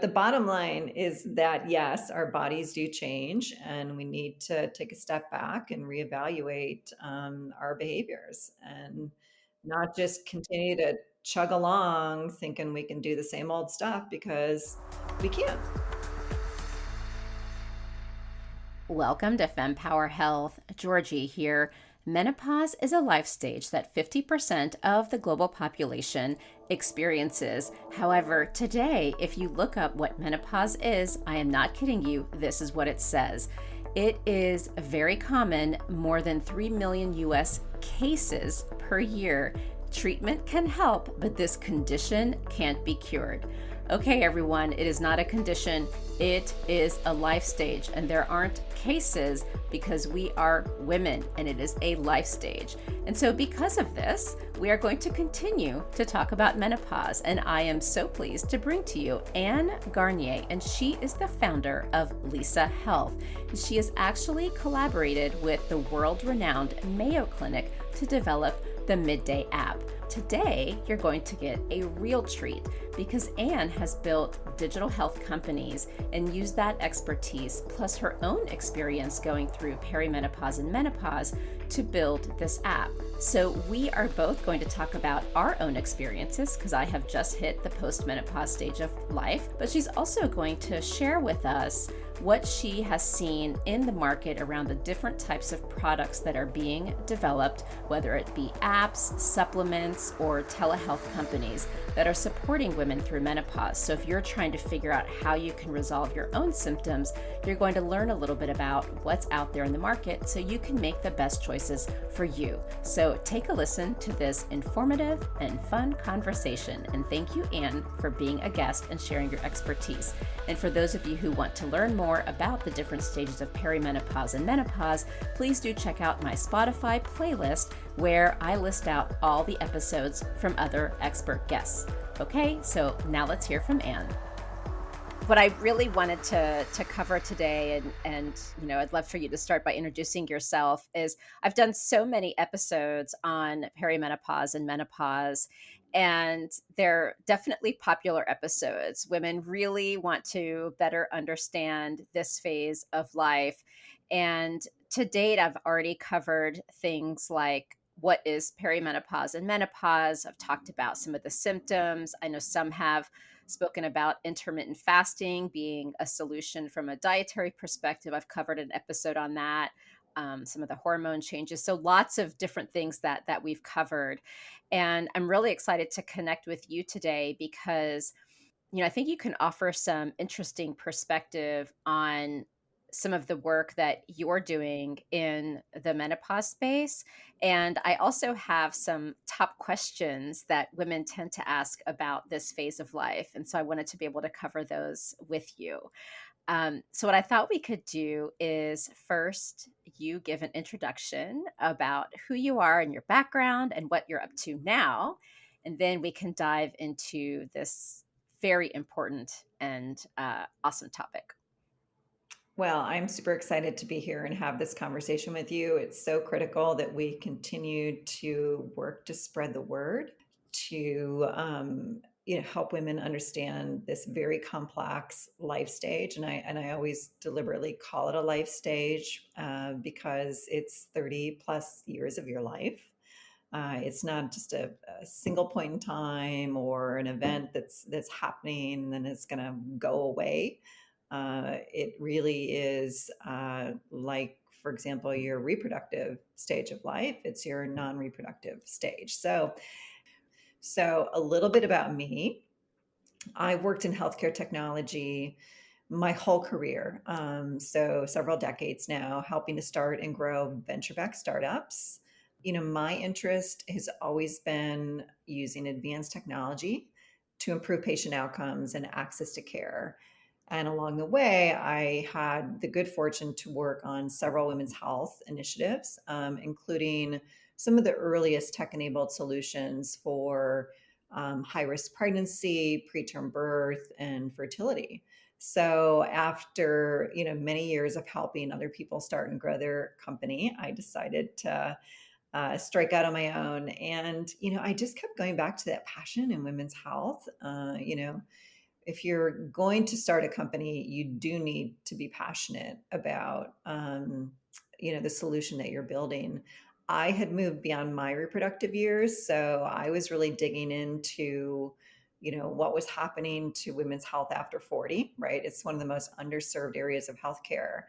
The bottom line is that, yes, our bodies do change, and we need to take a step back and reevaluate our behaviors and not just continue to chug along thinking we can do the same old stuff because we can't. Welcome to Fempower Health. Georgie here. Menopause is a life stage that 50% of the global population experiences. However, today, if you look up what menopause is, I am not kidding you, this is what it says. It is very common, more than 3 million US cases per year. Treatment can help, but this condition can't be cured. Okay, everyone, it is not a condition, it is a life stage, and there aren't cases because we are women and it is a life stage. And so, because of this, we are going to continue to talk about menopause. And I am so pleased to bring to you Anne Garnier, and she is the founder of Lisa Health. She has actually collaborated with the world renowned Mayo Clinic to develop the Midday app. Today, you're going to get a real treat because Anne has built digital health companies and used that expertise plus her own experience going through perimenopause and menopause to build this app. So we are both going to talk about our own experiences because I have just hit the post-menopause stage of life, but she's also going to share with us what she has seen in the market around the different types of products that are being developed, whether it be apps, supplements, or telehealth companies that are supporting women through menopause. So if you're trying to figure out how you can resolve your own symptoms, you're going to learn a little bit about what's out there in the market so you can make the best choices for you. So take a listen to this informative and fun conversation. And thank you, Anne, for being a guest and sharing your expertise. And for those of you who want to learn more about the different stages of perimenopause and menopause, please do check out my Spotify playlist where I list out all the episodes from other expert guests. Okay, so now let's hear from Anne. What I really wanted to cover today, and I'd love for you to start by introducing yourself, is I've done so many episodes on perimenopause and menopause, and they're definitely popular episodes. Women really want to better understand this phase of life. And to date, I've already covered things like what is perimenopause and menopause. I've talked about some of the symptoms. I know some have spoken about intermittent fasting being a solution from a dietary perspective. I've covered an episode on that. Some of the hormone changes. So lots of different things that we've covered. And I'm really excited to connect with you today because, I think you can offer some interesting perspective on some of the work that you're doing in the menopause space. And I also have some top questions that women tend to ask about this phase of life. And so I wanted to be able to cover those with you. So what I thought we could do is first you give an introduction about who you are and your background and what you're up to now. And then we can dive into this very important and awesome topic. Well, I'm super excited to be here and have this conversation with you. It's so critical that we continue to work to spread the word, to help women understand this very complex life stage. And I always deliberately call it a life stage because it's 30 plus years of your life. It's not just a single point in time or an event that's happening and then it's going to go away. It really is like, for example, your reproductive stage of life. It's your non-reproductive stage. So a little bit about me. I worked in healthcare technology my whole career. So several decades now, helping to start and grow venture-backed startups. My interest has always been using advanced technology to improve patient outcomes and access to care. And along the way, I had the good fortune to work on several women's health initiatives, including some of the earliest tech-enabled solutions for high-risk pregnancy, preterm birth, and fertility. So after many years of helping other people start and grow their company, I decided to strike out on my own. And I just kept going back to that passion in women's health. if you're going to start a company, you do need to be passionate about, the solution that you're building. I had moved beyond my reproductive years, so I was really digging into, what was happening to women's health after 40, right? It's one of the most underserved areas of healthcare.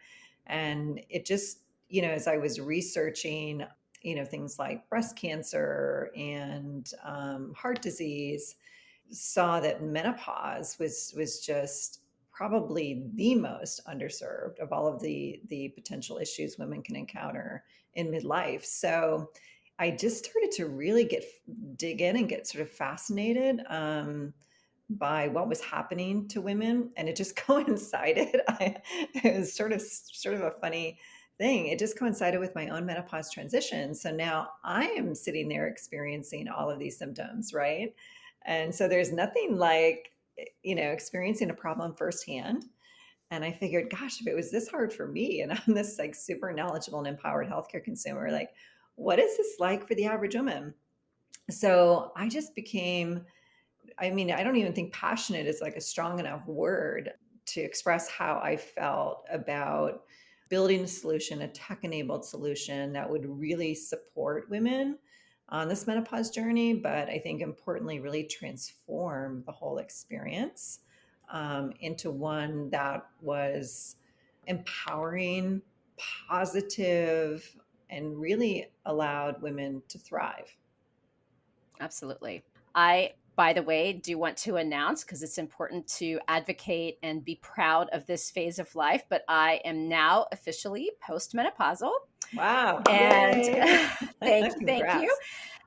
And it just, as I was researching, things like breast cancer and heart disease, saw that menopause was just probably the most underserved of all of the potential issues women can encounter in midlife. So I just started to really dig in and get sort of fascinated by what was happening to women, and it just coincided. It was sort of a funny thing. It just coincided with my own menopause transition. So now I am sitting there experiencing all of these symptoms, right? And so there's nothing like, experiencing a problem firsthand. And I figured, gosh, if it was this hard for me and I'm this like super knowledgeable and empowered healthcare consumer, like, what is this like for the average woman? So I just became, I don't even think passionate is like a strong enough word to express how I felt about building a solution, a tech enabled solution that would really support women on this menopause journey, but I think importantly, really transform the whole experience into one that was empowering, positive, and really allowed women to thrive. Absolutely. I, by the way, do want to announce, because it's important to advocate and be proud of this phase of life, but I am now officially post-menopausal. Wow. And Yay. thank you. Congrats.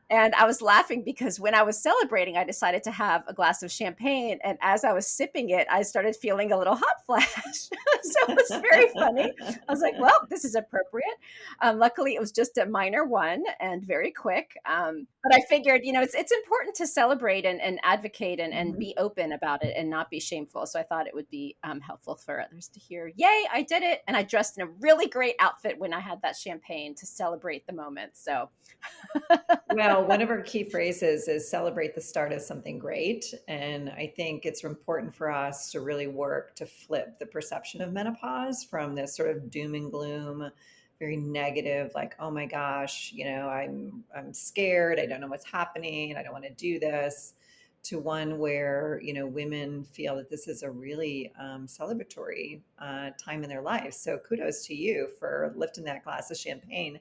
And I was laughing because when I was celebrating, I decided to have a glass of champagne. And as I was sipping it, I started feeling a little hot flash. So it was very funny. I was like, well, this is appropriate. Luckily, it was just a minor one and very quick. But I figured, it's important to celebrate and advocate and Mhm. be open about it and not be shameful. So I thought it would be helpful for others to hear, yay, I did it. And I dressed in a really great outfit when I had that champagne to celebrate the moment. So Well, one of our key phrases is celebrate the start of something great. And I think it's important for us to really work to flip the perception of menopause from this sort of doom and gloom, very negative, like, oh my gosh, I'm scared, I don't know what's happening, I don't want to do this, to one where, women feel that this is a really celebratory time in their life. So kudos to you for lifting that glass of champagne.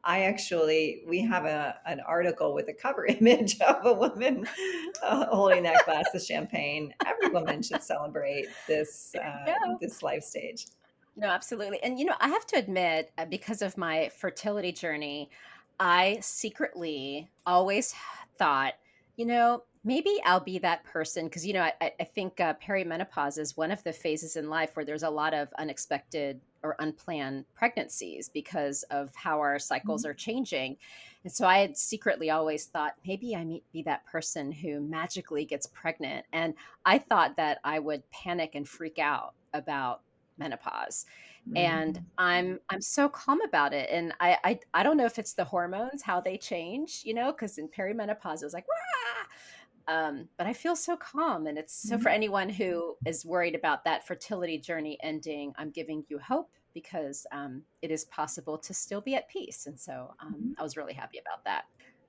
We have an article with a cover image of a woman holding that glass of champagne. Every woman should celebrate this yeah. this life stage. No, absolutely. And, I have to admit, because of my fertility journey, I secretly always thought, maybe I'll be that person. Because, I think perimenopause is one of the phases in life where there's a lot of unexpected or unplanned pregnancies because of how our cycles Mhm. are changing. And so I had secretly always thought, maybe I may be that person who magically gets pregnant. And I thought that I would panic and freak out about menopause. And Mhm. I'm so calm about it. And I don't know if it's the hormones, how they change, because in perimenopause it was like, Wah! But I feel so calm. And it's so, for Mhm. anyone who is worried about that fertility journey ending, I'm giving you hope, because it is possible to still be at peace. And so Mhm. I was really happy about that.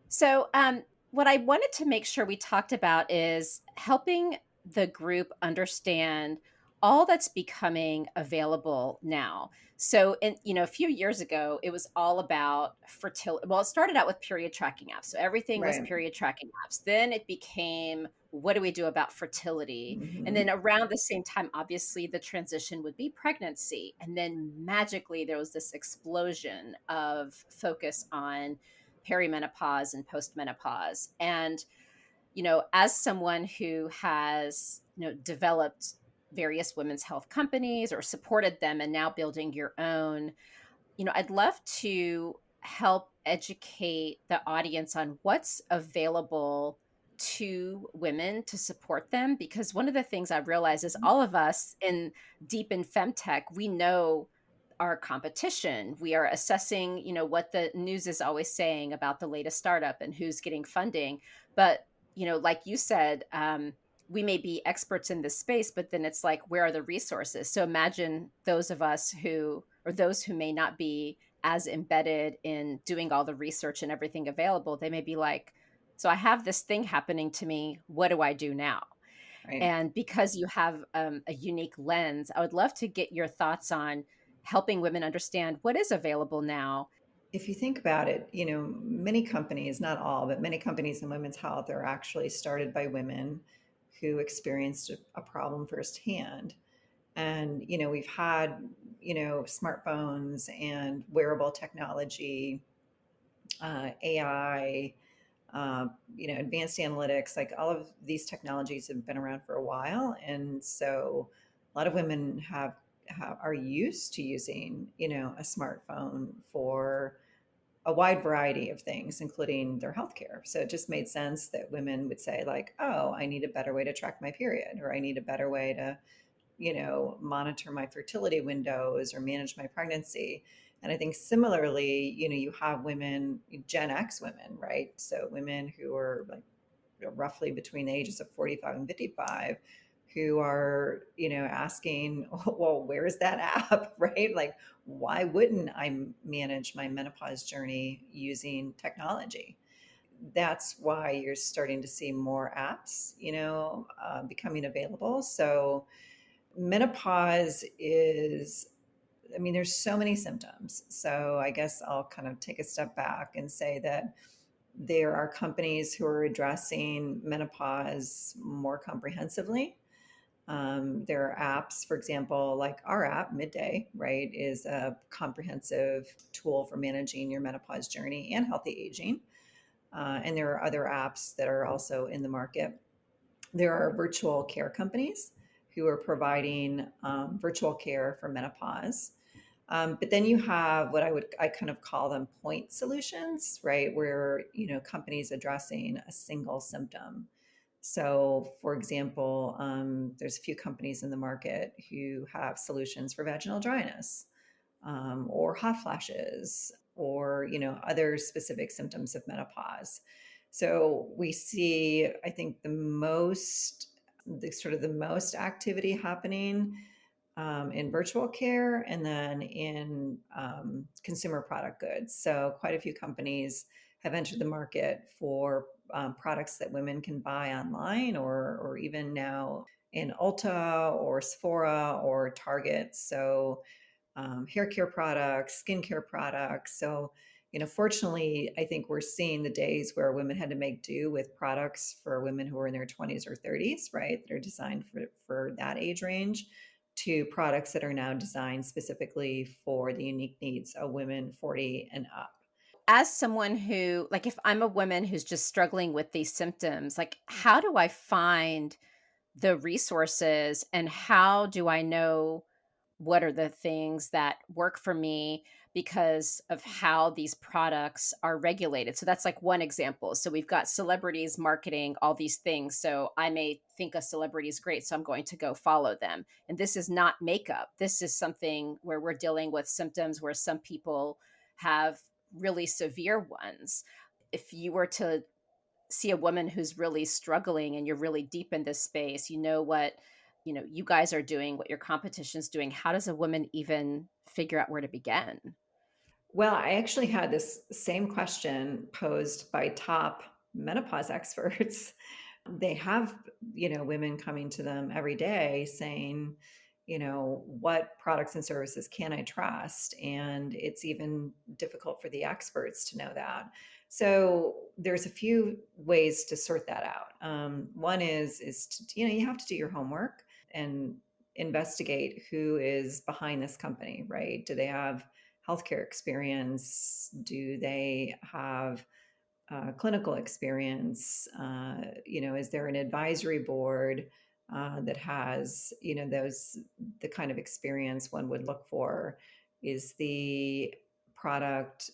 So, what I wanted to make sure we talked about is helping the group understand all that's becoming available now. So, a few years ago, it was all about fertility. Well, it started out with period tracking apps. So everything was Right. period tracking apps. Then it became, what do we do about fertility? And then Mhm. around the same time, obviously, the transition would be pregnancy. And then magically, there was this explosion of focus on perimenopause and postmenopause. And, as someone who has, developed various women's health companies or supported them and now building your own, I'd love to help educate the audience on what's available to women to support them. Because one of the things I've realized is all of us in deep in femtech, we know our competition. We are assessing, what the news is always saying about the latest startup and who's getting funding. But, like you said, we may be experts in this space, but then it's like, where are the resources? So imagine those of us who, or those who may not be as embedded in doing all the research and everything available, they may be like, so I have this thing happening to me. What do I do now? right? And because you have a unique lens, I would love to get your thoughts on helping women understand what is available now. If you think about it, many companies, not all, but many companies in women's health are actually started by women who experienced a problem firsthand. And, we've had, smartphones and wearable technology, AI, advanced analytics, like all of these technologies have been around for a while. And so a lot of women are used to using, a smartphone for a wide variety of things, including their healthcare. So it just made sense that women would say, like, oh, I need a better way to track my period, or I need a better way to, monitor my fertility windows or manage my pregnancy. And I think similarly, you have women, Gen X women, right? So women who are like roughly between the ages of 45 and 55 who are, asking, well, where is that app, right? Like, why wouldn't I manage my menopause journey using technology? That's why you're starting to see more apps, becoming available. So menopause is, I mean, there's so many symptoms. So I guess I'll kind of take a step back and say that there are companies who are addressing menopause more comprehensively. There are apps, for example, like our app, Midday, right, is a comprehensive tool for managing your menopause journey and healthy aging. And there are other apps that are also in the market. There are virtual care companies who are providing virtual care for menopause. But then you have what I kind of call them point solutions, right? Where, companies addressing a single symptom. So, for example, there's a few companies in the market who have solutions for vaginal dryness, or hot flashes, or other specific symptoms of menopause. So we see, I think, the most activity happening in virtual care, and then in consumer product goods. So quite a few companies have entered the market for products that women can buy online, or even now in Ulta or Sephora or Target. So hair care products, skincare products. So, fortunately, I think we're seeing the days where women had to make do with products for women who are in their 20s or 30s, right? That are designed for that age range, to products that are now designed specifically for the unique needs of women 40 and up. As someone who, like, if I'm a woman who's just struggling with these symptoms, like, how do I find the resources and how do I know what are the things that work for me because of how these products are regulated? So that's like one example. So we've got celebrities marketing all these things. So I may think a celebrity is great, so I'm going to go follow them. And this is not makeup. This is something where we're dealing with symptoms where some people have really severe ones. If you were to see a woman who's really struggling and you're really deep in this space, you know what, you guys are doing, what your competition's doing, how does a woman even figure out where to begin? Well, I actually had this same question posed by top menopause experts. They have, women coming to them every day saying, what products and services can I trust? And it's even difficult for the experts to know that. So there's a few ways to sort that out. One is to, you have to do your homework and investigate who is behind this company, right? Do they have healthcare experience? Do they have clinical experience? Is there an advisory board that has, the kind of experience one would look for? Is the product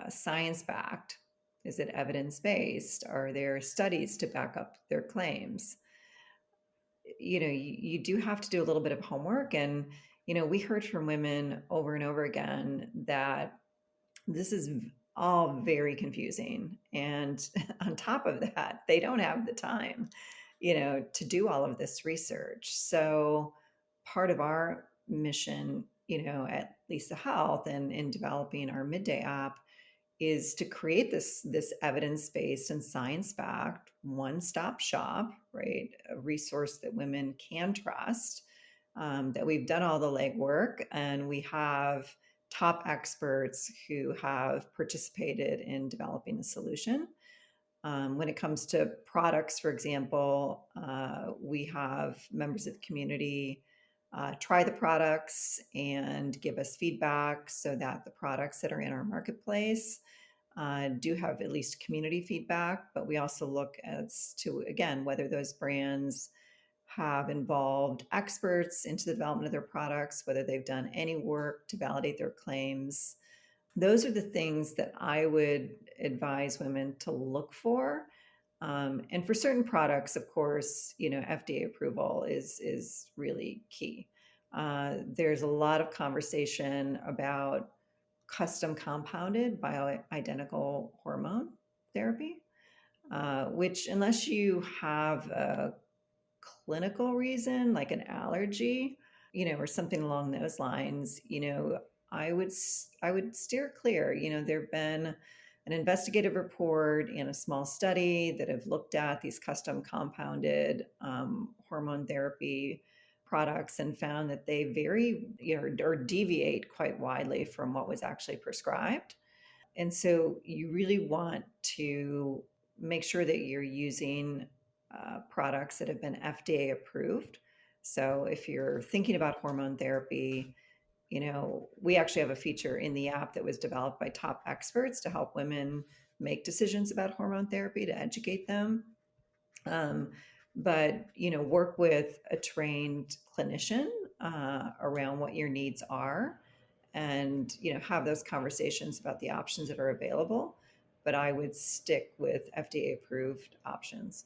science backed? Is it evidence based? Are there studies to back up their claims? You do have to do a little bit of homework. And, we heard from women over and over again that this is all very confusing. And on top of that, they don't have the time. to do all of this research. So part of our mission, at Lisa Health and in developing our Midday app is to create this evidence-based and science-backed one-stop shop, right? A resource that women can trust, that we've done all the legwork and we have top experts who have participated in developing the solution. When it comes to products, for example, we have members of the community try the products and give us feedback so that the products that are in our marketplace do have at least community feedback. But we also look as to, again, whether those brands have involved experts into the development of their products, whether they've done any work to validate their claims. Those are the things that I would advise women to look for. And for certain products, of course, FDA approval is really key. There's a lot of conversation about custom compounded bioidentical hormone therapy, which, unless you have a clinical reason like an allergy, or something along those lines, I would steer clear. There've been an investigative report and a small study that have looked at these custom compounded hormone therapy products and found that they vary, or deviate quite widely from what was actually prescribed. And so you really want to make sure that you're using products that have been FDA approved. So if you're thinking about hormone therapy, we actually have a feature in the app that was developed by top experts to help women make decisions about hormone therapy, to educate them. But work with a trained clinician around what your needs are, and have those conversations about the options that are available. But I would stick with FDA approved options.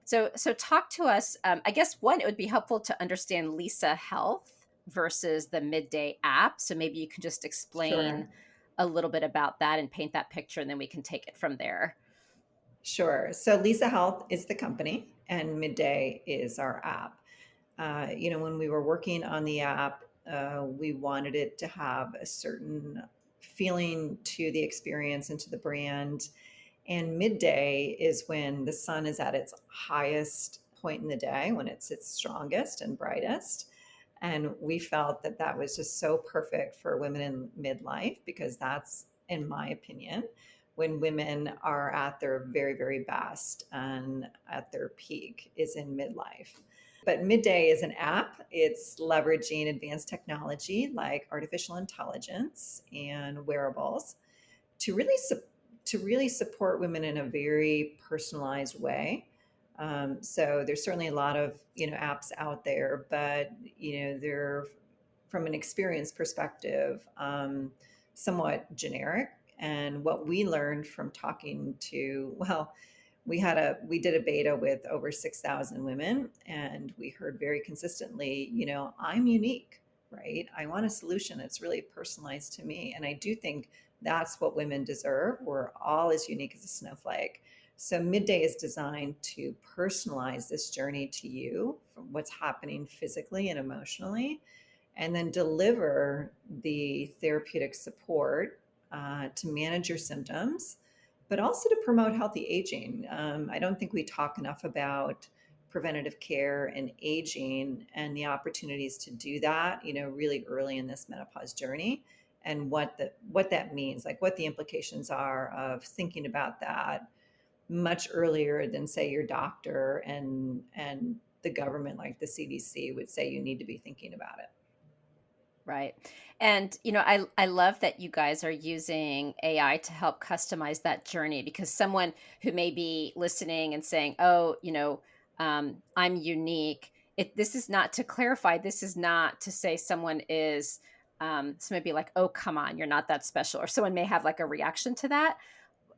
So talk to us. I guess one, it would be helpful to understand Lisa Health versus the Midday app. So maybe you can just explain Sure. a little bit about that and paint that picture, and then we can take it from there. Sure. So Lisa Health is the company and Midday is our app. When we were working on the app, we wanted it to have a certain feeling to the experience and to the brand. And midday is when the sun is at its highest point in the day, when it's its strongest and brightest. And we felt that that was just so perfect for women in midlife, because that's, in my opinion, when women are at their very, very best and at their peak is in midlife. But Midday is an app. It's leveraging advanced technology like artificial intelligence and wearables to really support women in a very personalized way. So there's certainly a lot of apps out there, but they're, from an experience perspective, somewhat generic. And what we learned from talking to, well, we did a beta with over 6,000 women, and we heard very consistently, I'm unique, right? I want a solution that's really personalized to me. And I do think that's what women deserve. We're all as unique as a snowflake. So Midday is designed to personalize this journey to you, from what's happening physically and emotionally, and then deliver the therapeutic support to manage your symptoms, but also to promote healthy aging. I don't think we talk enough about preventative care and aging and the opportunities to do that, really early in this menopause journey, and what that means, like what the implications are of thinking about that much earlier than, say, your doctor and the government, like the CDC, would say you need to be thinking about it. Right. And, I love that you guys are using AI to help customize that journey, because someone who may be listening and saying, oh, I'm unique. This is not to clarify. This is not to say someone is, so maybe like, oh, come on, you're not that special. Or someone may have like a reaction to that.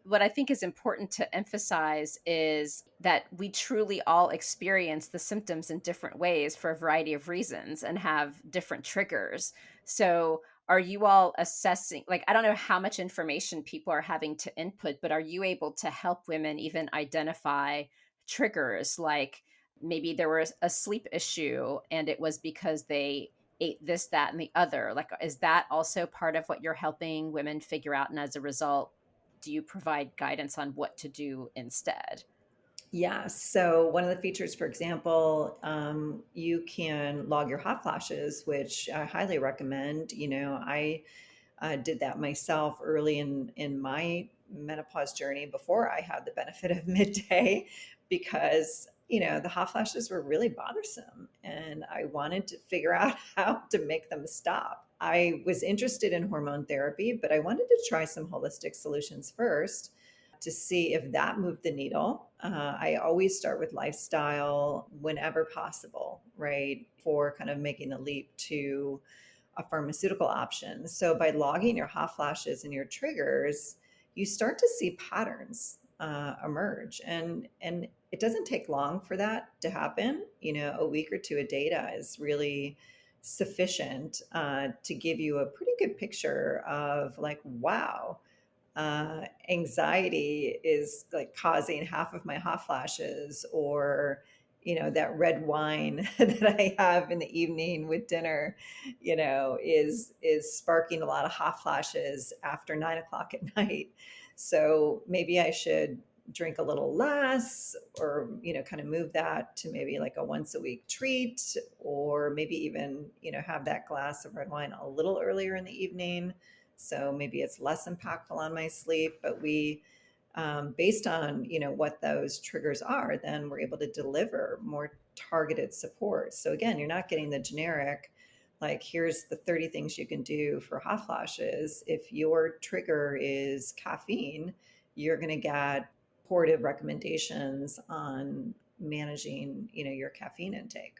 What I think is important to emphasize is that we truly all experience the symptoms in different ways for a variety of reasons and have different triggers. So, are you all assessing, like, I don't know how much information people are having to input, but are you able to help women even identify triggers like maybe there was a sleep issue and it was because they ate this, that, and the other. Like, is that also part of what you're helping women figure out? And as a result, do you provide guidance on what to do instead? Yeah. So one of the features, for example, you can log your hot flashes, which I highly recommend. I did that myself early in my menopause journey before I had the benefit of midday, because the hot flashes were really bothersome, and I wanted to figure out how to make them stop. I was interested in hormone therapy, but I wanted to try some holistic solutions first to see if that moved the needle. I always start with lifestyle whenever possible, right? For kind of making the leap to a pharmaceutical option. So by logging your hot flashes and your triggers, you start to see patterns emerge, and it doesn't take long for that to happen. A week or two of data is really sufficient to give you a pretty good picture of like, wow, anxiety is like causing half of my hot flashes, or that red wine that I have in the evening with dinner, is sparking a lot of hot flashes after 9 o'clock at night. So maybe I should drink a little less, or kind of move that to maybe like a once a week treat, or maybe even have that glass of red wine a little earlier in the evening, so maybe it's less impactful on my sleep. But we based on what those triggers are, then we're able to deliver more targeted support. So again, you're not getting the generic, like, here's the 30 things you can do for hot flashes. If your trigger is caffeine, you're going to get supportive recommendations on managing your caffeine intake.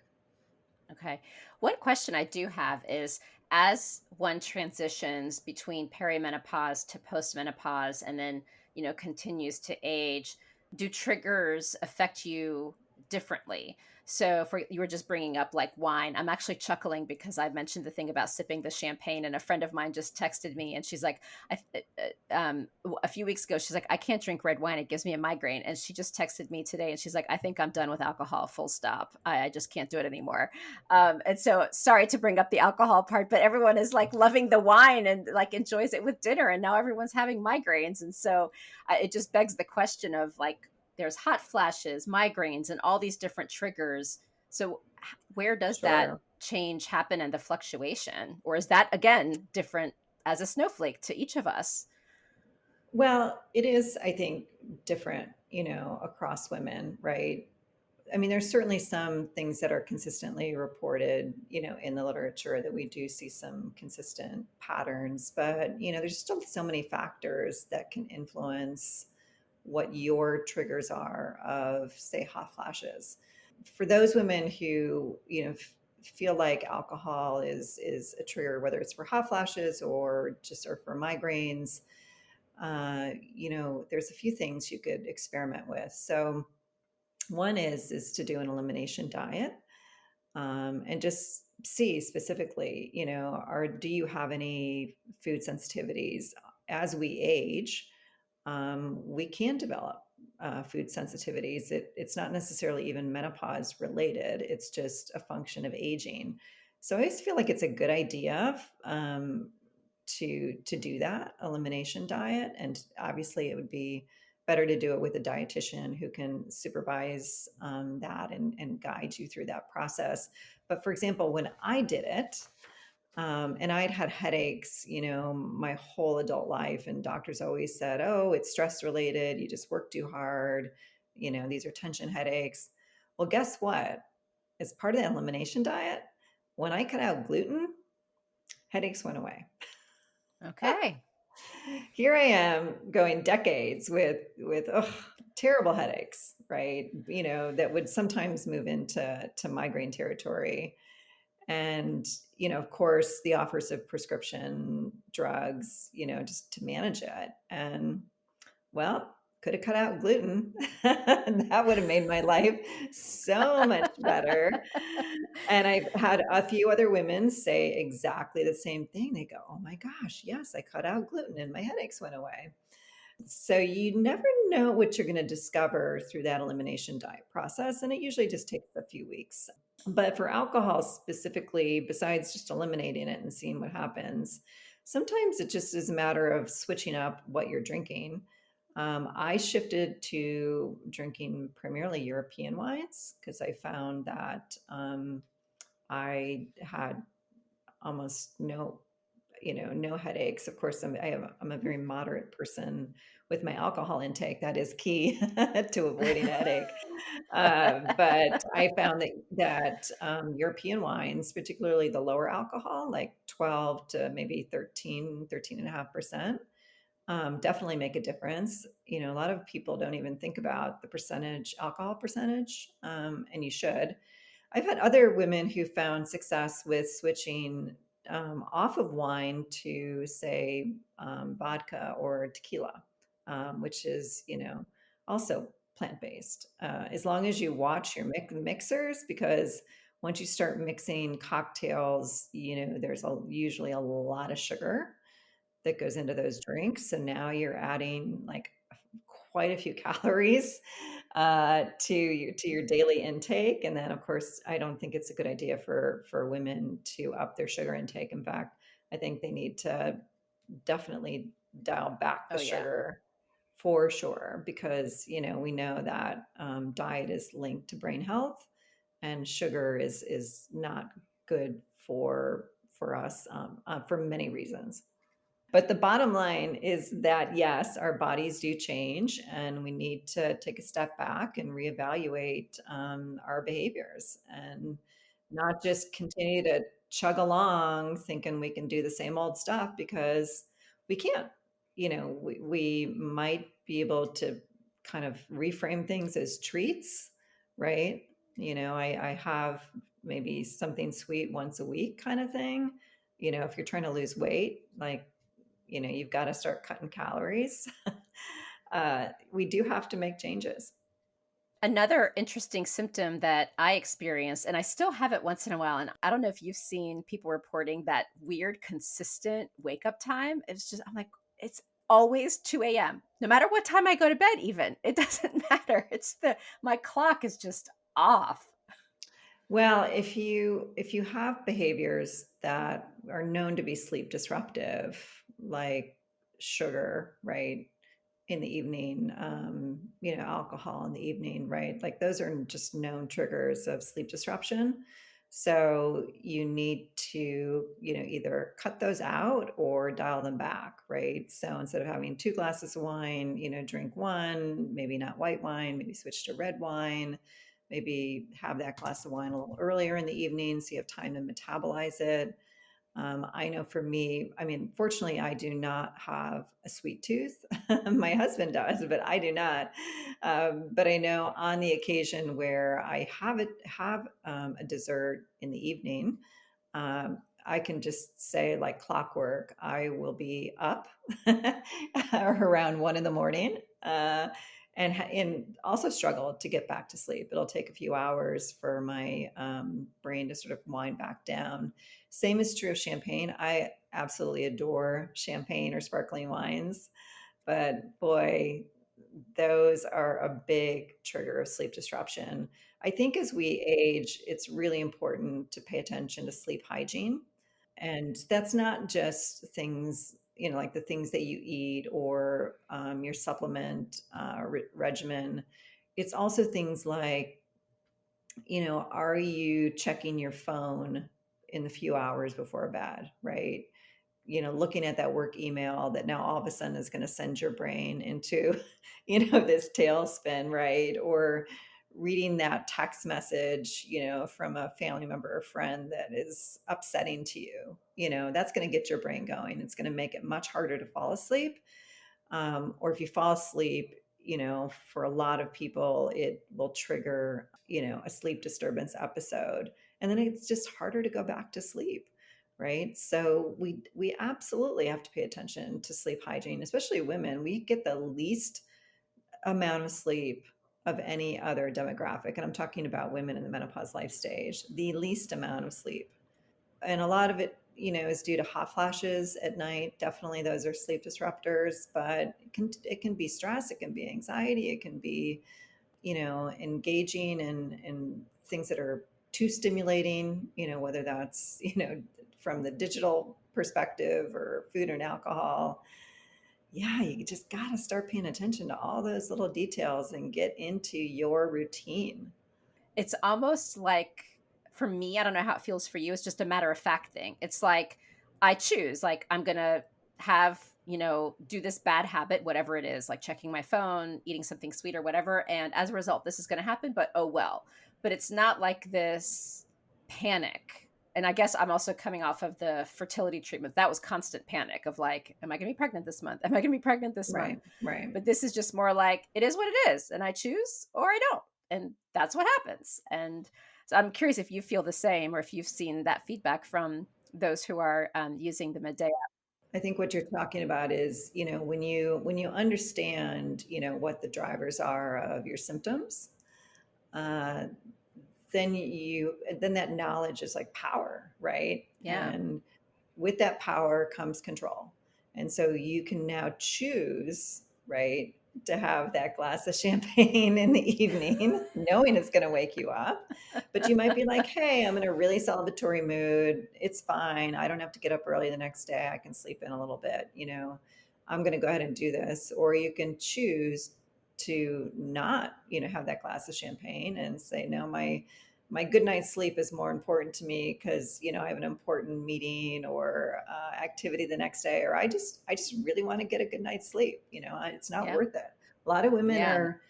Okay. One question I do have is, as one transitions between perimenopause to postmenopause and then, continues to age, do triggers affect you differently? So, for you were just bringing up like wine. I'm actually chuckling because I mentioned the thing about sipping the champagne, and a friend of mine just texted me, and she's like, a few weeks ago, she's like, I can't drink red wine; it gives me a migraine. And she just texted me today, and she's like, I think I'm done with alcohol. Full stop. I just can't do it anymore. And so, sorry to bring up the alcohol part, but everyone is like loving the wine and like enjoys it with dinner, and now everyone's having migraines. And so, it just begs the question of like, there's hot flashes, migraines, and all these different triggers. So, where does that Sure. change happen and the fluctuation? Or is that again different as a snowflake to each of us? Well, it is, I think, different, across women, right? I mean, there's certainly some things that are consistently reported, in the literature, that we do see some consistent patterns, but, there's still so many factors that can influence what your triggers are of, say, hot flashes. For those women who, feel like alcohol is a trigger, whether it's for hot flashes or just or for migraines, there's a few things you could experiment with. So one is to do an elimination diet, and just see specifically, do you have any food sensitivities? As we age, we can develop food sensitivities. It's not necessarily even menopause related. It's just a function of aging. So I just feel like it's a good idea to do that elimination diet, and obviously it would be better to do it with a dietitian who can supervise that and guide you through that process. But for example, when I did it, and I'd had headaches, my whole adult life, and doctors always said, "Oh, it's stress related. You just work too hard. These are tension headaches." Well, guess what? As part of the elimination diet, when I cut out gluten, headaches went away. Okay. Here I am going decades with terrible headaches, right? That would sometimes move into migraine territory. And of course, the offers of prescription drugs, just to manage it. And well, could have cut out gluten. That would have made my life so much better. And I've had a few other women say exactly the same thing. They go, "Oh my gosh, yes, I cut out gluten and my headaches went away." So you never know what you're going to discover through that elimination diet process. And it usually just takes a few weeks. But for alcohol specifically, besides just eliminating it and seeing what happens, sometimes it just is a matter of switching up what you're drinking. I shifted to drinking primarily European wines because I found that I had almost no headaches. Of course, I'm a very moderate person with my alcohol intake. That is key to avoiding a headache. But I found that European wines, particularly the lower alcohol, like 12 to maybe 13.5%, definitely make a difference. A lot of people don't even think about the percentage, alcohol percentage, and you should. I've had other women who found success with switching off of wine to, say, vodka or tequila, which is, also plant-based. As long as you watch your mixers, because once you start mixing cocktails, there's usually a lot of sugar that goes into those drinks. So now you're adding like quite a few calories to your daily intake. And then, of course, I don't think it's a good idea for women to up their sugar intake. In fact, I think they need to definitely dial back the Oh, yeah. sugar for sure, because we know that diet is linked to brain health, and sugar is not good for us for many reasons. But the bottom line is that yes, our bodies do change, and we need to take a step back and reevaluate our behaviors, and not just continue to chug along thinking we can do the same old stuff, because we can't. We might be able to kind of reframe things as treats, right? I have maybe something sweet once a week kind of thing. If you're trying to lose weight, like, you've got to start cutting calories. We do have to make changes. Another interesting symptom that I experienced, and I still have it once in a while, and I don't know if you've seen people reporting that weird, consistent wake up time. It's just, I'm like, it's always 2 a.m. No matter what time I go to bed, even. It doesn't matter. My clock is just off. Well, if you have behaviors that are known to be sleep disruptive, like sugar, right, in the evening, alcohol in the evening, right? Like those are just known triggers of sleep disruption. So you need to, either cut those out or dial them back, right? So instead of having two glasses of wine, drink one, maybe not white wine, maybe switch to red wine, maybe have that glass of wine a little earlier in the evening so you have time to metabolize it. I know for me, I mean, fortunately, I do not have a sweet tooth. My husband does, but I do not. But I know on the occasion where I have a dessert in the evening, I can just say, like clockwork, I will be up around 1 in the morning. And also struggle to get back to sleep. It'll take a few hours for my brain to sort of wind back down. Same is true of champagne. I absolutely adore champagne or sparkling wines, but boy, those are a big trigger of sleep disruption. I think as we age, it's really important to pay attention to sleep hygiene. And that's not just things, like the things that you eat or your supplement regimen. It's also things like, are you checking your phone in the few hours before bed, right? Looking at that work email that now all of a sudden is going to send your brain into, this tailspin, right? Or reading that text message, from a family member or friend that is upsetting to you, that's going to get your brain going. It's going to make it much harder to fall asleep. Or if you fall asleep, for a lot of people, it will trigger, a sleep disturbance episode. And then it's just harder to go back to sleep. Right. So we absolutely have to pay attention to sleep hygiene, especially women. We get the least amount of sleep of any other demographic. And I'm talking about women in the menopause life stage, the least amount of sleep. And a lot of it is due to hot flashes at night. Definitely those are sleep disruptors, but it can be stress, it can be anxiety, it can be, engaging in things that are too stimulating, whether that's, from the digital perspective or food and alcohol. Yeah, you just got to start paying attention to all those little details and get into your routine. It's almost like, for me, I don't know how it feels for you, it's just a matter of fact thing. It's like I choose, like, I'm going to have, do this bad habit, whatever it is, like checking my phone, eating something sweet or whatever. And as a result, this is going to happen, but oh well. But it's not like this panic. And I guess I'm also coming off of the fertility treatment. That was constant panic of like, am I going to be pregnant this month? Am I going to be pregnant this month? Right, right. But this is just more like, it is what it is. And I choose or I don't. And that's what happens. And so I'm curious if you feel the same or if you've seen that feedback from those who are using the Midday. I think what you're talking about is, when you understand, what the drivers are of your symptoms, uh, then that knowledge is like power, right? Yeah. And with that power comes control. And so you can now choose, right, to have that glass of champagne in the evening, knowing it's going to wake you up. But you might be like, hey, I'm in a really celebratory mood. It's fine. I don't have to get up early the next day. I can sleep in a little bit. I'm going to go ahead and do this. Or you can choose to not, have that glass of champagne and say, no, my good night's sleep is more important to me because I have an important meeting or activity the next day, or I just really want to get a good night's sleep. It's not Yeah. worth it. A lot of women Yeah. are,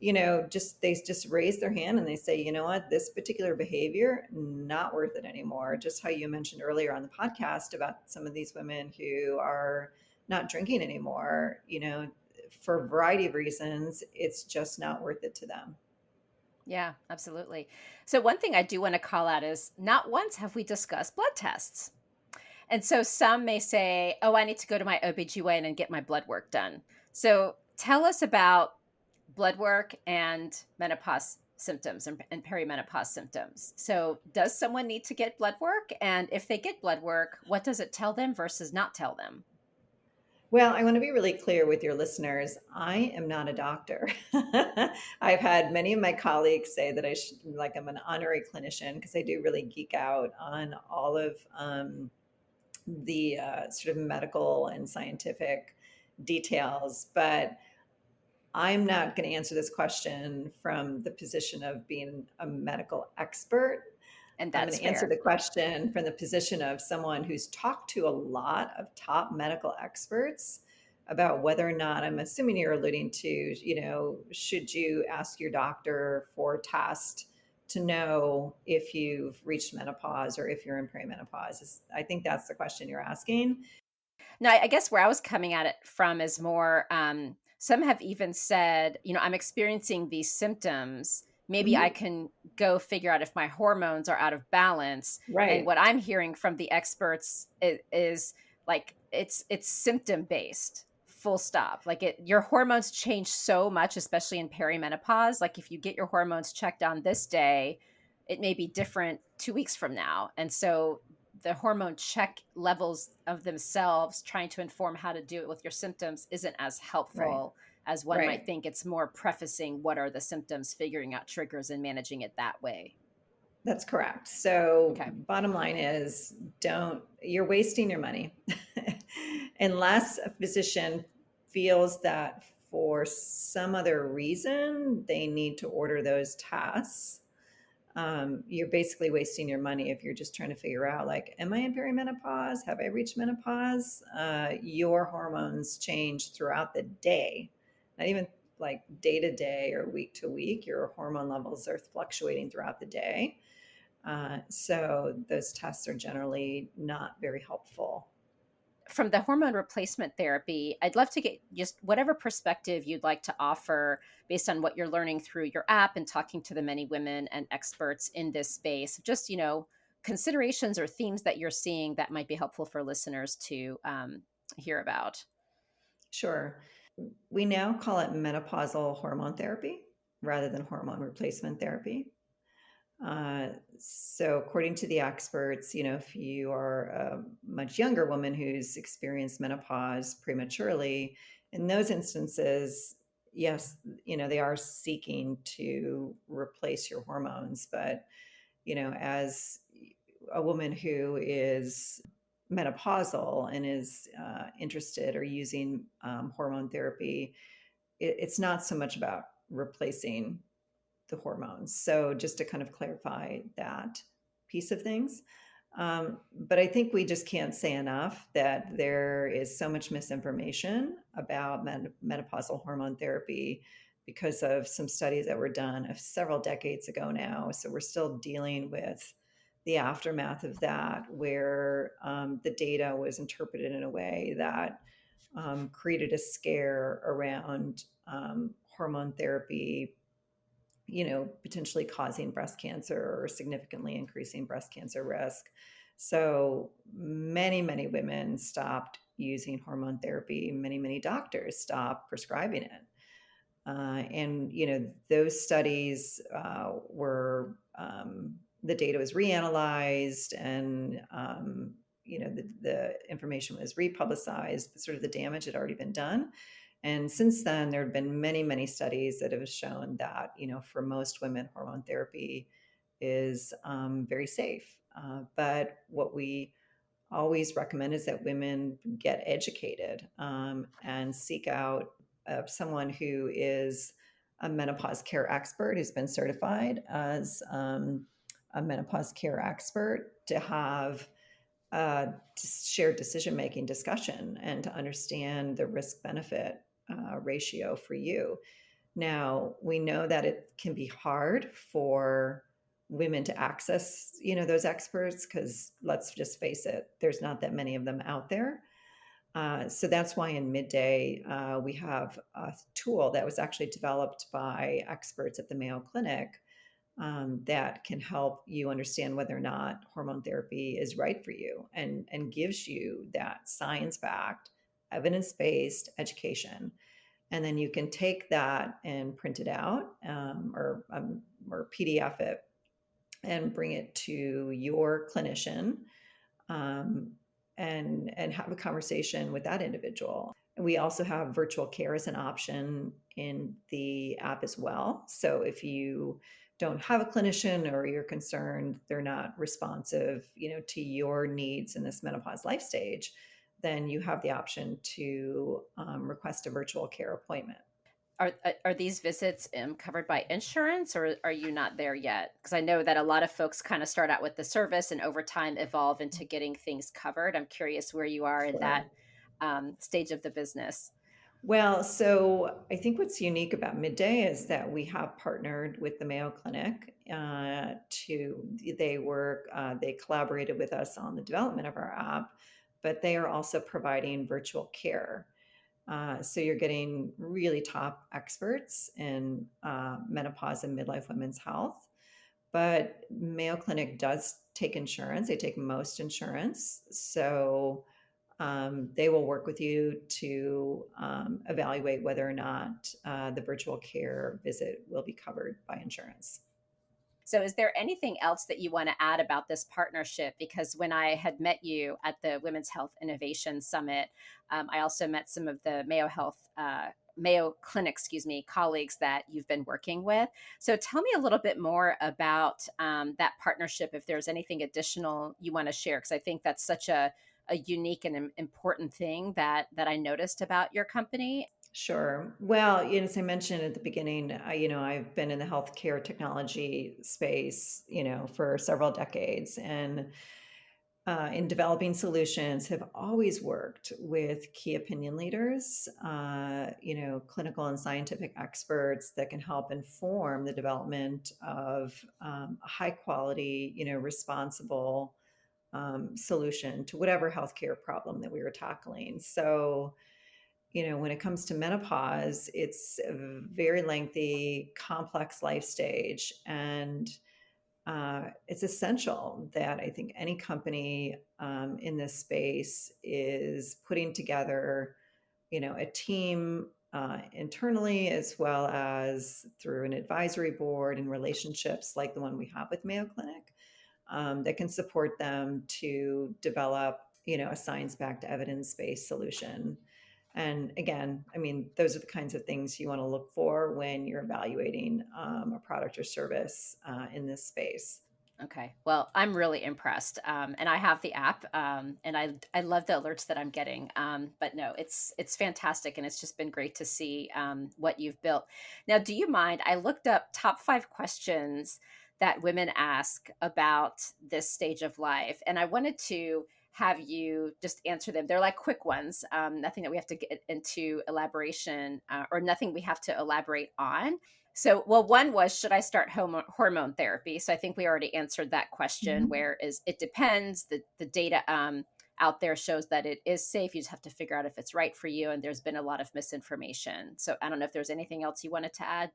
they just raise their hand and they say, you know what, this particular behavior not worth it anymore. Just how you mentioned earlier on the podcast about some of these women who are not drinking anymore, for a variety of reasons, it's just not worth it to them. Yeah, absolutely. So, one thing I do want to call out is not once have we discussed blood tests. And so some may say, oh, I need to go to my OBGYN and get my blood work done. So, tell us about blood work and menopause symptoms and perimenopause symptoms. So, does someone need to get blood work? And if they get blood work, what does it tell them versus not tell them? Well, I want to be really clear with your listeners. I am not a doctor. I've had many of my colleagues say that like I'm an honorary clinician because I do really geek out on all of the sort of medical and scientific details. But I'm not going to answer this question from the position of being a medical expert. And I'm going that's to answer fair. the question from the position of someone who's talked to a lot of top medical experts about whether or not, I'm assuming you're alluding to, should you ask your doctor for a test to know if you've reached menopause or if you're in perimenopause? I think that's the question you're asking. No, I guess where I was coming at it from is more, some have even said, I'm experiencing these symptoms. Maybe I Mhm. can go figure out if my hormones are out of balance. And Right, what I'm hearing from the experts is like it's symptom based. Full stop. Like your hormones change so much, especially in perimenopause. Like if you get your hormones checked on this day, it may be different 2 weeks from now. And so the hormone check levels of themselves trying to inform how to do it with your symptoms isn't as right, helpful as one might right. think. It's more prefacing what are the symptoms, figuring out triggers and managing it that way. That's correct. So, Okay. bottom line is, you're wasting your money unless a physician feels that for some other reason they need to order those tests. You're basically wasting your money if you're just trying to figure out, like, am I in perimenopause? Have I reached menopause? Your hormones change throughout the day, not even like day to day or week to week. Your hormone levels are fluctuating throughout the day. So those tests are generally not very helpful. From the hormone replacement therapy, I'd love to get just whatever perspective you'd like to offer based on what you're learning through your app and talking to the many women and experts in this space. Just, considerations or themes that you're seeing that might be helpful for listeners to hear about. Sure. We now call it menopausal hormone therapy rather than hormone replacement therapy. Uh, so according to the experts, if you are a much younger woman who's experienced menopause prematurely, in those instances, yes, they are seeking to replace your hormones. But, as a woman who is menopausal and is interested or using hormone therapy, it's not so much about replacing the hormones. So just to kind of clarify that piece of things. But I think we just can't say enough that there is so much misinformation about menopausal hormone therapy because of some studies that were done several decades ago now. So we're still dealing with the aftermath of that, where the data was interpreted in a way that created a scare around hormone therapy, potentially causing breast cancer or significantly increasing breast cancer risk. So many women stopped using hormone therapy. Many doctors stopped prescribing it. And, those studies the data was reanalyzed, and, the information was republicized, but sort of the damage had already been done. And since then, there have been many studies that have shown that, for most women, hormone therapy is very safe. But what we always recommend is that women get educated and seek out someone who is a menopause care expert, who's been certified as a menopause care expert, to have shared decision making discussion and to understand the risk benefit ratio for you. Now, we know that it can be hard for women to access, those experts, because let's just face it, there's not that many of them out there. So that's why in Midday, we have a tool that was actually developed by experts at the Mayo Clinic that can help you understand whether or not hormone therapy is right for you, and gives you that science-backed, evidence-based education. And then you can take that and print it out, or PDF it and bring it to your clinician, um, and have a conversation with that individual. We also have virtual care as an option in the app as well. So if you don't have a clinician, or you're concerned they're not responsive, to your needs in this menopause life stage, then you have the option to request a virtual care appointment. Are these visits covered by insurance, or are you not there yet? Because I know that a lot of folks kind of start out with the service and over time evolve into getting things covered. I'm curious where you are in that Sure. stage of the business. Well, so I think what's unique about Midday is that we have partnered with the Mayo Clinic. They collaborated with us on the development of our app, but they are also providing virtual care. So you're getting really top experts in menopause and midlife women's health. But Mayo Clinic does take insurance. They take most insurance. So they will work with you to evaluate whether or not the virtual care visit will be covered by insurance. So, is there anything else that you want to add about this partnership? Because when I had met you at the Women's Health Innovation Summit, I also met some of the Mayo Clinic, colleagues that you've been working with. So, tell me a little bit more about that partnership. If there's anything additional you want to share, because I think that's such a unique and important thing that I noticed about your company. Sure. Well, as I mentioned at the beginning, I've been in the healthcare technology space, for several decades, and in developing solutions have always worked with key opinion leaders, clinical and scientific experts that can help inform the development of a high quality, responsible solution to whatever healthcare problem that we were tackling. So, when it comes to menopause, it's a very lengthy, complex life stage. And it's essential that I think any company in this space is putting together, a team internally, as well as through an advisory board and relationships like the one we have with Mayo Clinic, that can support them to develop, a science-backed, evidence-based solution. And again, I mean, those are the kinds of things you want to look for when you're evaluating a product or service in this space. Okay. Well, I'm really impressed, and I have the app, and I love the alerts that I'm getting. But no, it's fantastic, and it's just been great to see what you've built. Now, do you mind? I looked up top 5 questions that women ask about this stage of life, and I wanted to have you just answer them. They're like quick ones, nothing that we have to get into elaboration, or nothing we have to elaborate on. So, well, one was, should I start hormone therapy? So I think we already answered that question. Mhm. Where is it depends. The data out there shows that it is safe. You just have to figure out if it's right for you. And there's been a lot of misinformation. So I don't know if there's anything else you wanted to add.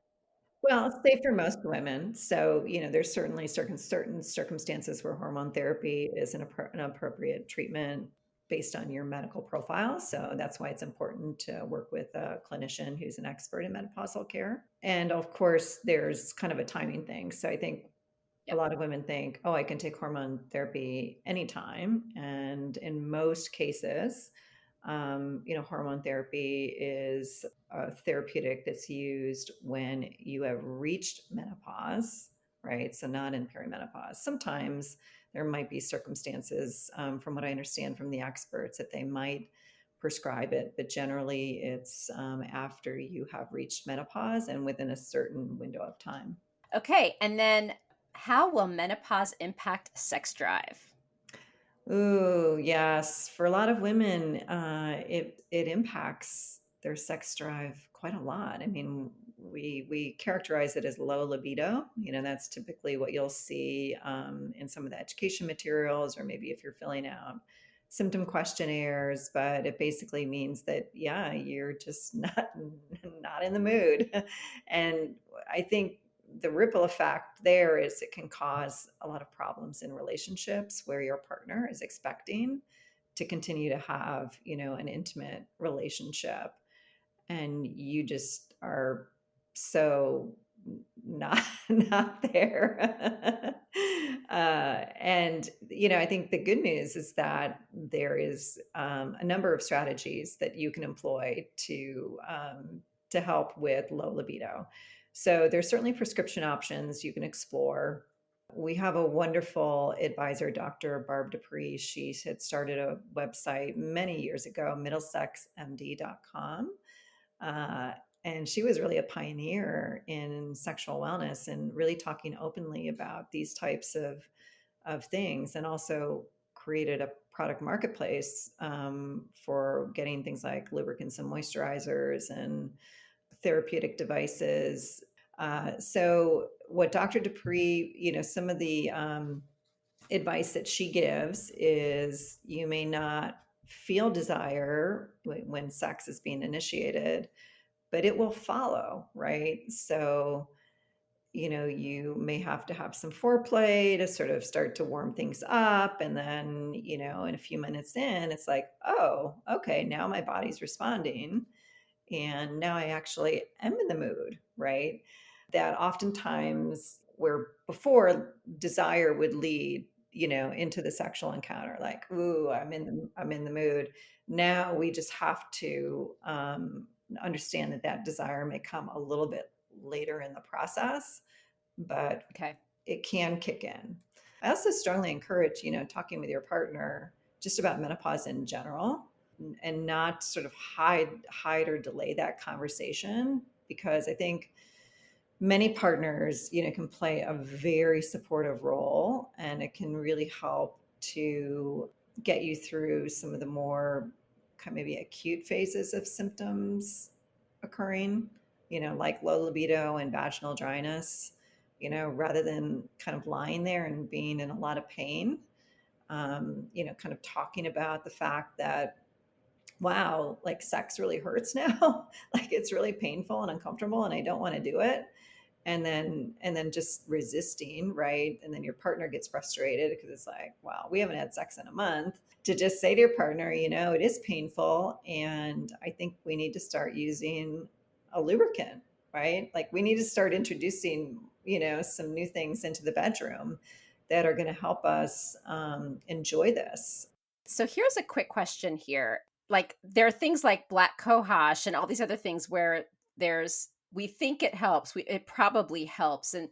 Well, it's safe for most women. So, there's certainly certain circumstances where hormone therapy is an appropriate treatment based on your medical profile. So that's why it's important to work with a clinician who's an expert in menopausal care. And of course, there's kind of a timing thing. So I think a Yep. lot of women think, oh, I can take hormone therapy anytime. And in most cases, hormone therapy is a therapeutic that's used when you have reached menopause, right? So not in perimenopause. Sometimes there might be circumstances, from what I understand from the experts, that they might prescribe it, but generally it's after you have reached menopause and within a certain window of time. Okay. And then how will menopause impact sex drive? Ooh, yes. For a lot of women, it impacts their sex drive quite a lot. I mean, we characterize it as low libido. That's typically what you'll see in some of the education materials, or maybe if you're filling out symptom questionnaires. But it basically means that, yeah, you're just not in the mood. And I think the ripple effect there is it can cause a lot of problems in relationships where your partner is expecting to continue to have, an intimate relationship, and you just are so not not there. And I think the good news is that there is a number of strategies that you can employ to help with low libido. So there's certainly prescription options you can explore. We have a wonderful advisor, Dr. Barb Dupree. She had started a website many years ago, middlesexmd.com. Uh, and she was really a pioneer in sexual wellness and really talking openly about these types of things, and also created a product marketplace for getting things like lubricants and moisturizers and therapeutic devices. So what Dr. Dupree, some of the advice that she gives is you may not feel desire when sex is being initiated, but it will follow, right? So, you may have to have some foreplay to sort of start to warm things up. And then, in a few minutes in, it's like, oh, okay, now my body's responding. And now I actually am in the mood, right? That oftentimes, where before desire would lead, into the sexual encounter, like, ooh, I'm in the mood. Now we just have to understand that desire may come a little bit later in the process, but Okay. it can kick in. I also strongly encourage, talking with your partner just about menopause in general, and not sort of hide or delay that conversation, because I think many partners, can play a very supportive role, and it can really help to get you through some of the more kind of maybe acute phases of symptoms occurring, like low libido and vaginal dryness, rather than kind of lying there and being in a lot of pain. Kind of talking about the fact that, wow, like sex really hurts now. Like it's really painful and uncomfortable and I don't want to do it. and then just resisting, right? And then your partner gets frustrated because it's like, wow, we haven't had sex in a month. To just say to your partner, it is painful, and I think we need to start using a lubricant, right? Like we need to start introducing, some new things into the bedroom that are going to help us enjoy this. So here's a quick question here. Like there are things like black cohosh and all these other things where we think it helps. It probably helps. And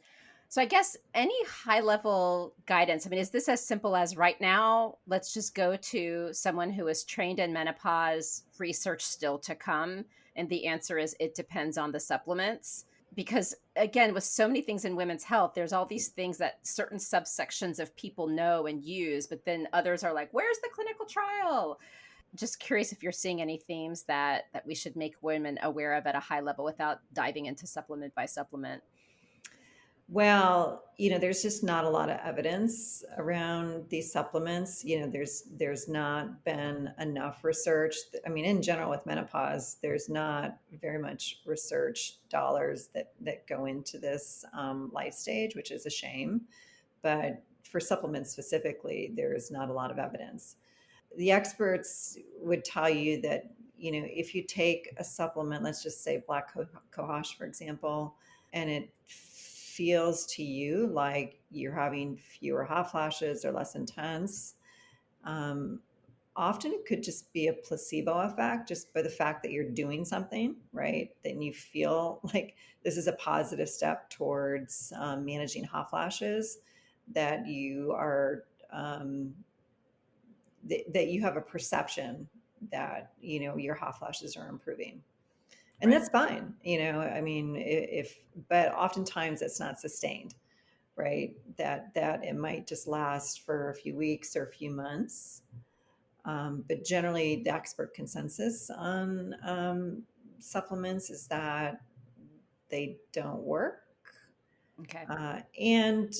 so I guess any high level guidance, I mean, is this as simple as right now, let's just go to someone who is trained in menopause, research still to come? And the answer is it depends on the supplements. Because again, with so many things in women's health, there's all these things that certain subsections of people know and use, but then others are like, where's the clinical trial? Just curious if you're seeing any themes that we should make women aware of at a high level without diving into supplement by supplement. Well, there's just not a lot of evidence around these supplements. There's not been enough research. I mean, in general, with menopause, there's not very much research dollars that go into this life stage, which is a shame. But for supplements specifically, there's not a lot of evidence. The experts would tell you that, if you take a supplement, let's just say black cohosh, for example, and it feels to you like you're having fewer hot flashes or less intense, um, often it could just be a placebo effect, just by the fact that you're doing something, right? Then you feel like this is a positive step towards managing hot flashes, that you are that you have a perception that your hot flashes are improving, and Right. that's fine. I mean, if but oftentimes it's not sustained, right? That it might just last for a few weeks or a few months. But generally, the expert consensus on supplements is that they don't work, Okay. and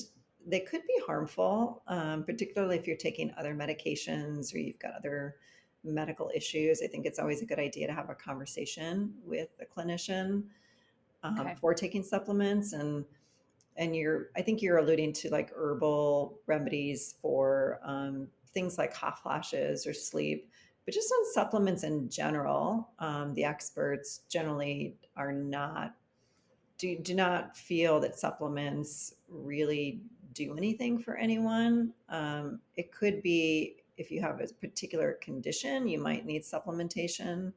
they could be harmful, particularly if you're taking other medications or you've got other medical issues. I think it's always a good idea to have a conversation with a clinician Okay. before taking supplements. And I think you're alluding to like herbal remedies for things like hot flashes or sleep, but just on supplements in general, the experts generally are not do not feel that supplements really do anything for anyone. It could be if you have a particular condition, you might need supplementation.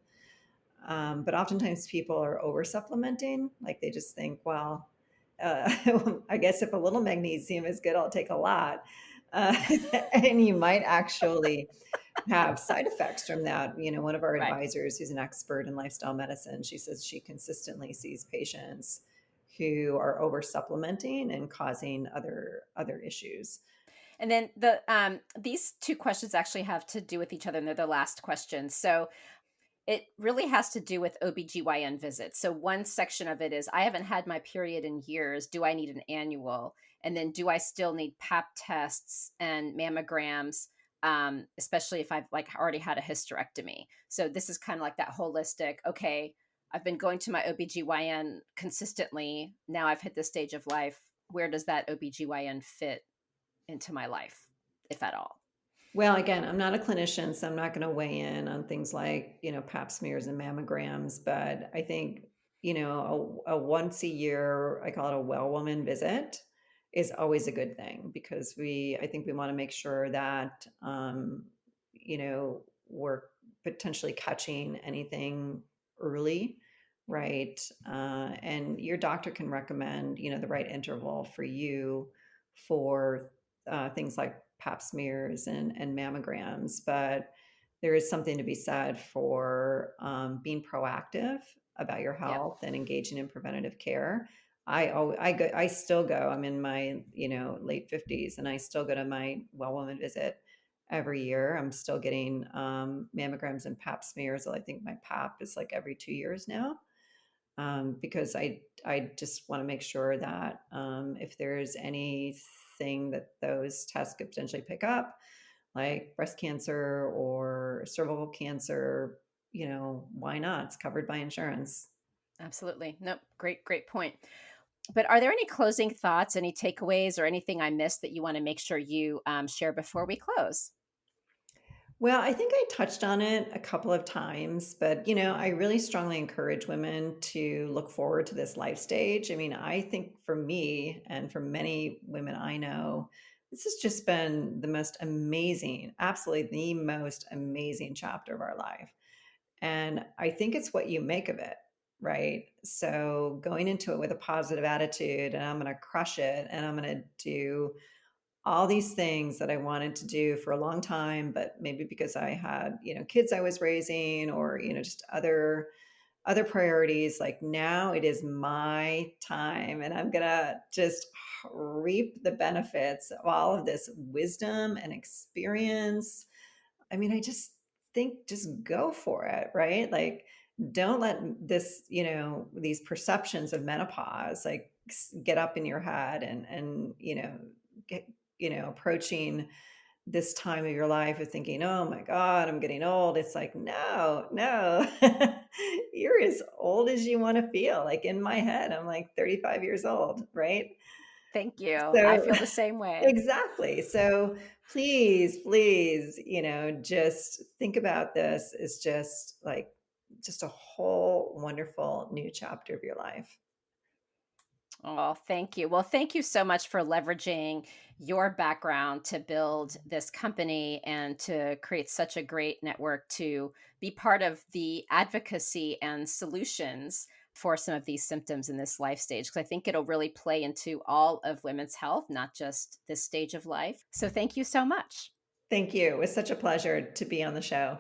But oftentimes people are over supplementing. Like they just think, well, uh, I guess if a little magnesium is good, I'll take a lot. Uh, and you might actually have side effects from that. One of our Right. advisors, who's an expert in lifestyle medicine, she says she consistently sees patients who are over supplementing and causing other issues. And then these two questions actually have to do with each other, and they're the last questions. So it really has to do with OBGYN visits. So one section of it is I haven't had my period in years. Do I need an annual? And then do I still need pap tests and mammograms? Especially if I've like already had a hysterectomy. So this is kind of like that holistic, okay, I've been going to my OBGYN consistently. Now I've hit this stage of life. Where does that OBGYN fit into my life, if at all? Well, again, I'm not a clinician, so I'm not going to weigh in on things like, pap smears and mammograms, but I think, a once a year, I call it a well woman visit, is always a good thing, because I think we want to make sure that, we're potentially catching anything early, right? And your doctor can recommend, the right interval for you for things like pap smears and mammograms. But there is something to be said for being proactive about your Yep. health and engaging in preventative care. I still go. I'm in my late 50s, and I still go to my well woman visit every year. I'm still getting mammograms and pap smears. I think my pap is like every 2 years now, because I just want to make sure that if there's anything that those tests could potentially pick up, like breast cancer or cervical cancer, why not? It's covered by insurance. Absolutely. Nope. Great, great point. But are there any closing thoughts, any takeaways, or anything I missed that you want to make sure you share before we close? Well, I think I touched on it a couple of times, but I really strongly encourage women to look forward to this life stage. I mean, I think for me and for many women I know, this has just been the most amazing, absolutely the most amazing chapter of our life. And I think it's what you make of it, right? So going into it with a positive attitude and I'm going to crush it and I'm going to do all these things that I wanted to do for a long time, but maybe because I had, kids I was raising or, just other priorities, like now it is my time and I'm going to just reap the benefits of all of this wisdom and experience. I mean, I just think just go for it, right? Like don't let this, these perceptions of menopause like get up in your head and get, approaching this time of your life of thinking, "Oh my god, I'm getting old." It's like, "No, no. You're as old as you wanna feel." Like in my head, I'm like 35 years old, right? Thank you. I So feel the same way. exactly. So please, please, just think about this as just like just a whole wonderful new chapter of your life. Oh, thank you. Well, thank you so much for leveraging your background to build this company and to create such a great network to be part of the advocacy and solutions for some of these symptoms in this life stage. Because I think it'll really play into all of women's health, not just this stage of life. So, thank you so much. Thank you. It was such a pleasure to be on the show.